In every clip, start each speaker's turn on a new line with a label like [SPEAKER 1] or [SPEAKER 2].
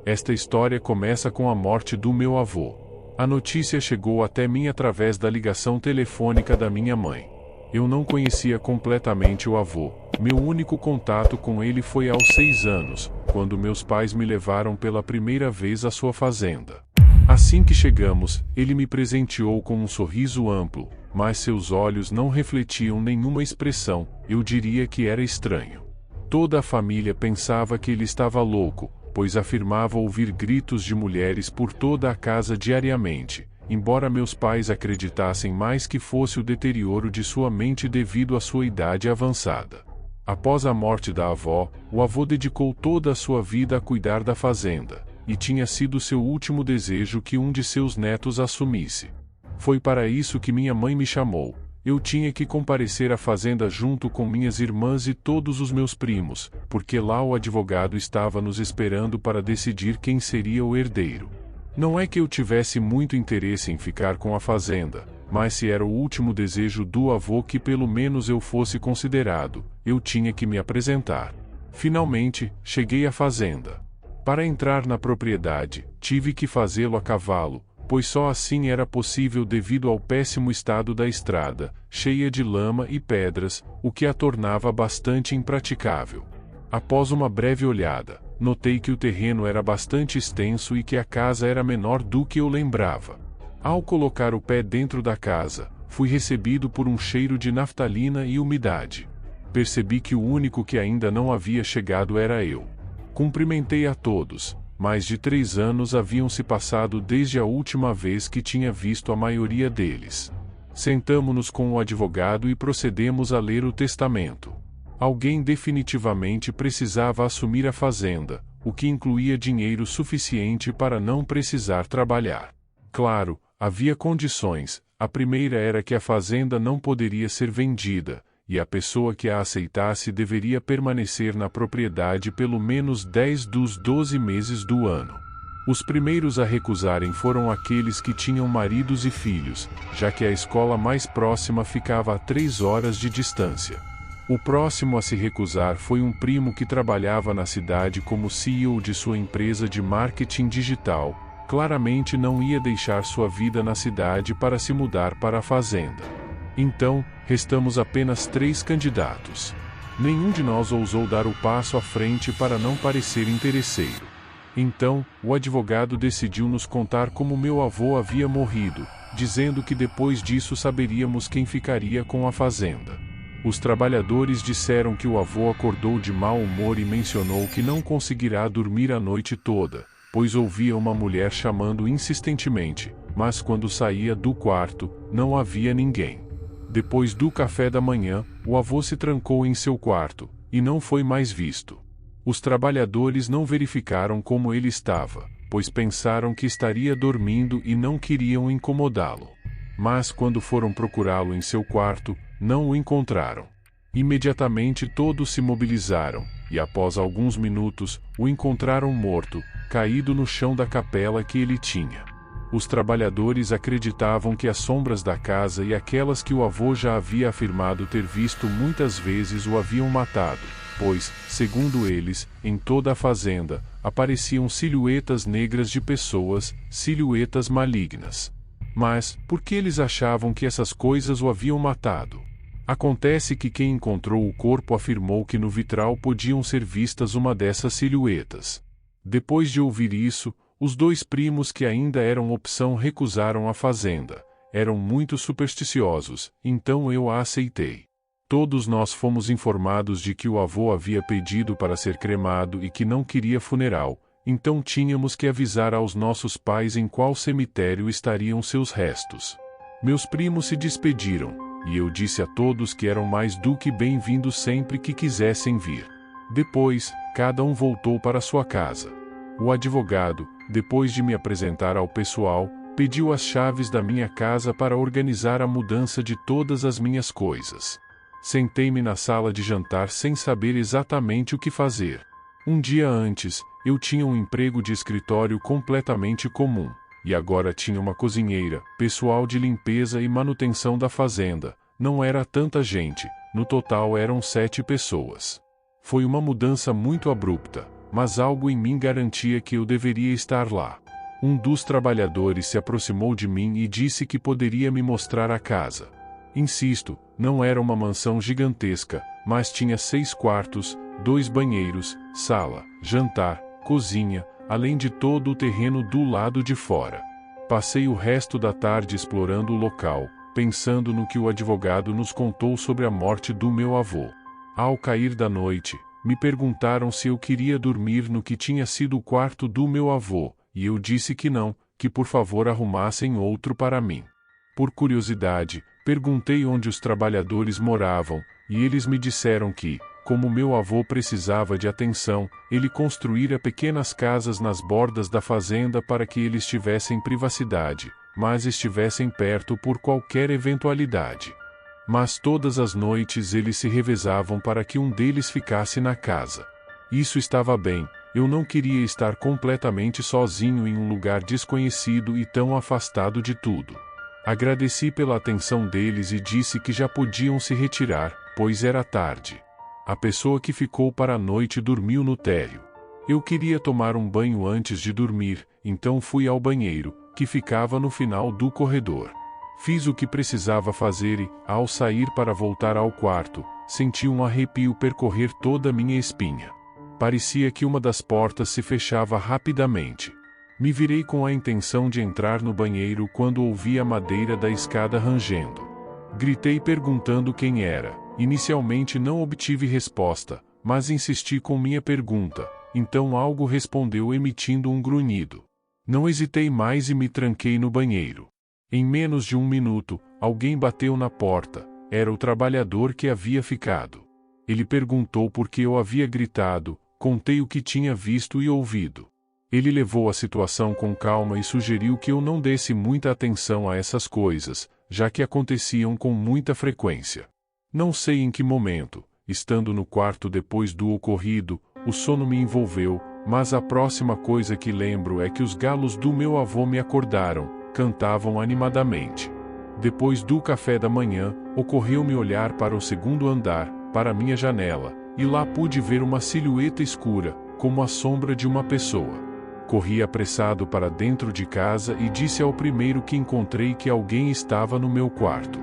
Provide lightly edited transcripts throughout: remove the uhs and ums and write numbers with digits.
[SPEAKER 1] Esta história começa com a morte do meu avô. A notícia chegou até mim através da ligação telefônica da minha mãe. Eu não conhecia completamente o avô. Meu único contato com ele foi aos 6 anos, quando meus pais me levaram pela primeira vez à sua fazenda. Assim que chegamos, ele me presenteou com um sorriso amplo, mas seus olhos não refletiam nenhuma expressão, eu diria que era estranho. Toda a família pensava que ele estava louco, pois afirmava ouvir gritos de mulheres por toda a casa diariamente, embora meus pais acreditassem mais que fosse o deterioro de sua mente devido à sua idade avançada. Após a morte da avó, o avô dedicou toda a sua vida a cuidar da fazenda, e tinha sido seu último desejo que um de seus netos assumisse. Foi para isso que minha mãe me chamou. Eu tinha que comparecer à fazenda junto com minhas irmãs e todos os meus primos, porque lá o advogado estava nos esperando para decidir quem seria o herdeiro. Não é que eu tivesse muito interesse em ficar com a fazenda, mas se era o último desejo do avô que pelo menos eu fosse considerado, eu tinha que me apresentar. Finalmente, cheguei à fazenda. Para entrar na propriedade, tive que fazê-lo a cavalo, pois só assim era possível devido ao péssimo estado da estrada, cheia de lama e pedras, o que a tornava bastante impraticável. Após uma breve olhada, notei que o terreno era bastante extenso e que a casa era menor do que eu lembrava. Ao colocar o pé dentro da casa, fui recebido por um cheiro de naftalina e umidade. Percebi que o único que ainda não havia chegado era eu. Cumprimentei a todos. Mais de 3 anos haviam se passado desde a última vez que tinha visto a maioria deles. Sentamo-nos com o advogado e procedemos a ler o testamento. Alguém definitivamente precisava assumir a fazenda, o que incluía dinheiro suficiente para não precisar trabalhar. Claro, havia condições. A primeira era que a fazenda não poderia ser vendida, e a pessoa que a aceitasse deveria permanecer na propriedade pelo menos 10 dos 12 meses do ano. Os primeiros a recusarem foram aqueles que tinham maridos e filhos, já que a escola mais próxima ficava a 3 horas de distância. O próximo a se recusar foi um primo que trabalhava na cidade como CEO de sua empresa de marketing digital. Claramente não ia deixar sua vida na cidade para se mudar para a fazenda. Então, restamos apenas 3 candidatos. Nenhum de nós ousou dar o passo à frente para não parecer interesseiro. Então, o advogado decidiu nos contar como meu avô havia morrido, dizendo que depois disso saberíamos quem ficaria com a fazenda. Os trabalhadores disseram que o avô acordou de mau humor e mencionou que não conseguirá dormir a noite toda, pois ouvia uma mulher chamando insistentemente, mas quando saía do quarto, não havia ninguém. Depois do café da manhã, o avô se trancou em seu quarto, e não foi mais visto. Os trabalhadores não verificaram como ele estava, pois pensaram que estaria dormindo e não queriam incomodá-lo. Mas quando foram procurá-lo em seu quarto, não o encontraram. Imediatamente todos se mobilizaram, e após alguns minutos, o encontraram morto, caído no chão da capela que ele tinha. Os trabalhadores acreditavam que as sombras da casa e aquelas que o avô já havia afirmado ter visto muitas vezes o haviam matado, pois, segundo eles, em toda a fazenda, apareciam silhuetas negras de pessoas, silhuetas malignas. Mas, por que eles achavam que essas coisas o haviam matado? Acontece que quem encontrou o corpo afirmou que no vitral podiam ser vistas uma dessas silhuetas. Depois de ouvir isso, os 2 primos que ainda eram opção recusaram a fazenda. Eram muito supersticiosos, então eu a aceitei. Todos nós fomos informados de que o avô havia pedido para ser cremado e que não queria funeral, então tínhamos que avisar aos nossos pais em qual cemitério estariam seus restos. Meus primos se despediram, e eu disse a todos que eram mais do que bem-vindos sempre que quisessem vir. Depois, cada um voltou para sua casa. O advogado, depois de me apresentar ao pessoal, pediu as chaves da minha casa para organizar a mudança de todas as minhas coisas. Sentei-me na sala de jantar sem saber exatamente o que fazer. Um dia antes, eu tinha um emprego de escritório completamente comum. e agora tinha uma cozinheira, pessoal de limpeza e manutenção da fazenda. Não era tanta gente, no total eram 7 pessoas. Foi uma mudança muito abrupta, mas algo em mim garantia que eu deveria estar lá. Um dos trabalhadores se aproximou de mim e disse que poderia me mostrar a casa. Insisto, não era uma mansão gigantesca, mas tinha 6 quartos, 2 banheiros, sala, jantar, cozinha, além de todo o terreno do lado de fora. Passei o resto da tarde explorando o local, pensando no que o advogado nos contou sobre a morte do meu avô. Ao cair da noite, me perguntaram se eu queria dormir no que tinha sido o quarto do meu avô, e eu disse que não, que por favor arrumassem outro para mim. Por curiosidade, perguntei onde os trabalhadores moravam, e eles me disseram que, como meu avô precisava de atenção, ele construíra pequenas casas nas bordas da fazenda para que eles tivessem privacidade, mas estivessem perto por qualquer eventualidade. Mas todas as noites eles se revezavam para que um deles ficasse na casa. Isso estava bem, eu não queria estar completamente sozinho em um lugar desconhecido e tão afastado de tudo. Agradeci pela atenção deles e disse que já podiam se retirar, pois era tarde. A pessoa que ficou para a noite dormiu no térreo. Eu queria tomar um banho antes de dormir, então fui ao banheiro, que ficava no final do corredor. Fiz o que precisava fazer e, ao sair para voltar ao quarto, senti um arrepio percorrer toda a minha espinha. Parecia que uma das portas se fechava rapidamente. Me virei com a intenção de entrar no banheiro quando ouvi a madeira da escada rangendo. Gritei perguntando quem era. Inicialmente não obtive resposta, mas insisti com minha pergunta, então algo respondeu emitindo um grunhido. Não hesitei mais e me tranquei no banheiro. Em menos de 1 minuto, alguém bateu na porta. Era o trabalhador que havia ficado. Ele perguntou por que eu havia gritado, contei o que tinha visto e ouvido. Ele levou a situação com calma e sugeriu que eu não desse muita atenção a essas coisas, já que aconteciam com muita frequência. Não sei em que momento, estando no quarto depois do ocorrido, o sono me envolveu, mas a próxima coisa que lembro é que os galos do meu avô me acordaram, cantavam animadamente. Depois do café da manhã, ocorreu-me olhar para o segundo andar, para minha janela, e lá pude ver uma silhueta escura, como a sombra de uma pessoa. Corri apressado para dentro de casa e disse ao primeiro que encontrei que alguém estava no meu quarto.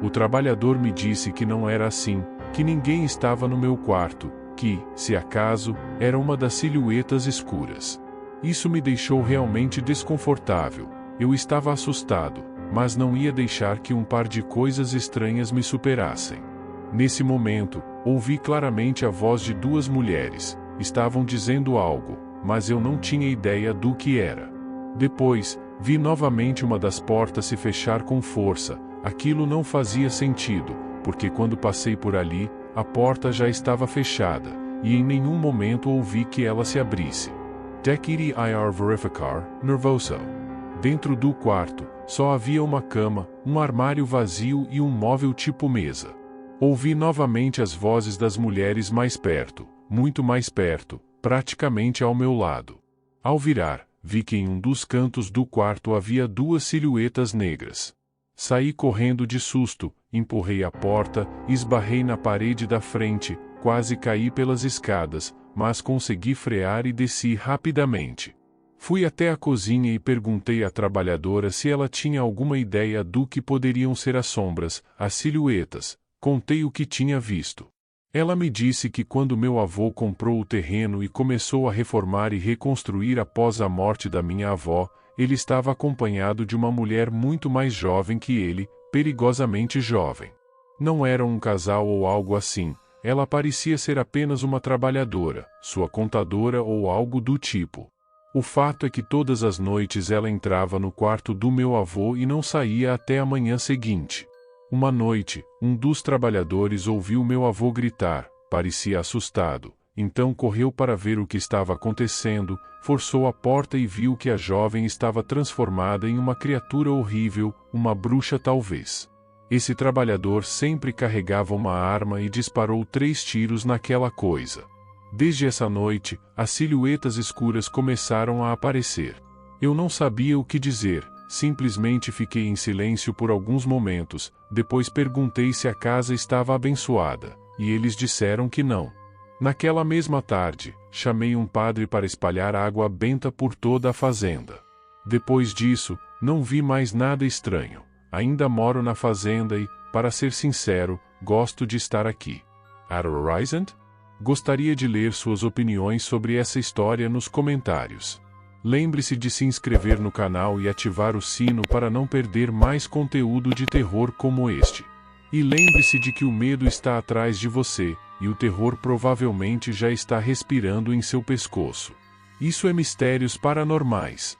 [SPEAKER 1] O trabalhador me disse que não era assim, que ninguém estava no meu quarto, que, se acaso, era uma das silhuetas escuras. Isso me deixou realmente desconfortável. Eu estava assustado, mas não ia deixar que um par de coisas estranhas me superassem. Nesse momento, ouvi claramente a voz de 2 mulheres. Estavam dizendo algo, mas eu não tinha ideia do que era. Depois, vi novamente uma das portas se fechar com força. Aquilo não fazia sentido, porque quando passei por ali, a porta já estava fechada, e em nenhum momento ouvi que ela se abrisse. Decidi ir verificar, nervoso. Dentro do quarto, só havia uma cama, um armário vazio e um móvel tipo mesa. Ouvi novamente as vozes das mulheres mais perto, muito mais perto, praticamente ao meu lado. Ao virar, vi que em um dos cantos do quarto havia 2 silhuetas negras. Saí correndo de susto, empurrei a porta, esbarrei na parede da frente, quase caí pelas escadas, mas consegui frear e desci rapidamente. Fui até a cozinha e perguntei à trabalhadora se ela tinha alguma ideia do que poderiam ser as sombras, as silhuetas. Contei o que tinha visto. Ela me disse que quando meu avô comprou o terreno e começou a reformar e reconstruir após a morte da minha avó, ele estava acompanhado de uma mulher muito mais jovem que ele, perigosamente jovem. Não eram um casal ou algo assim, ela parecia ser apenas uma trabalhadora, sua contadora ou algo do tipo. O fato é que todas as noites ela entrava no quarto do meu avô e não saía até a manhã seguinte. Uma noite, um dos trabalhadores ouviu meu avô gritar, parecia assustado, então correu para ver o que estava acontecendo, forçou a porta e viu que a jovem estava transformada em uma criatura horrível, uma bruxa talvez. Esse trabalhador sempre carregava uma arma e disparou 3 tiros naquela coisa. Desde essa noite, as silhuetas escuras começaram a aparecer. Eu não sabia o que dizer, simplesmente fiquei em silêncio por alguns momentos, depois perguntei se a casa estava abençoada, e eles disseram que não. Naquela mesma tarde, chamei um padre para espalhar água benta por toda a fazenda. Depois disso, não vi mais nada estranho. Ainda moro na fazenda e, para ser sincero, gosto de estar aqui. At Horizon? Gostaria de ler suas opiniões sobre essa história nos comentários. Lembre-se de se inscrever no canal e ativar o sino para não perder mais conteúdo de terror como este. E lembre-se de que o medo está atrás de você, e o terror provavelmente já está respirando em seu pescoço. Isso é Mistérios Paranormais.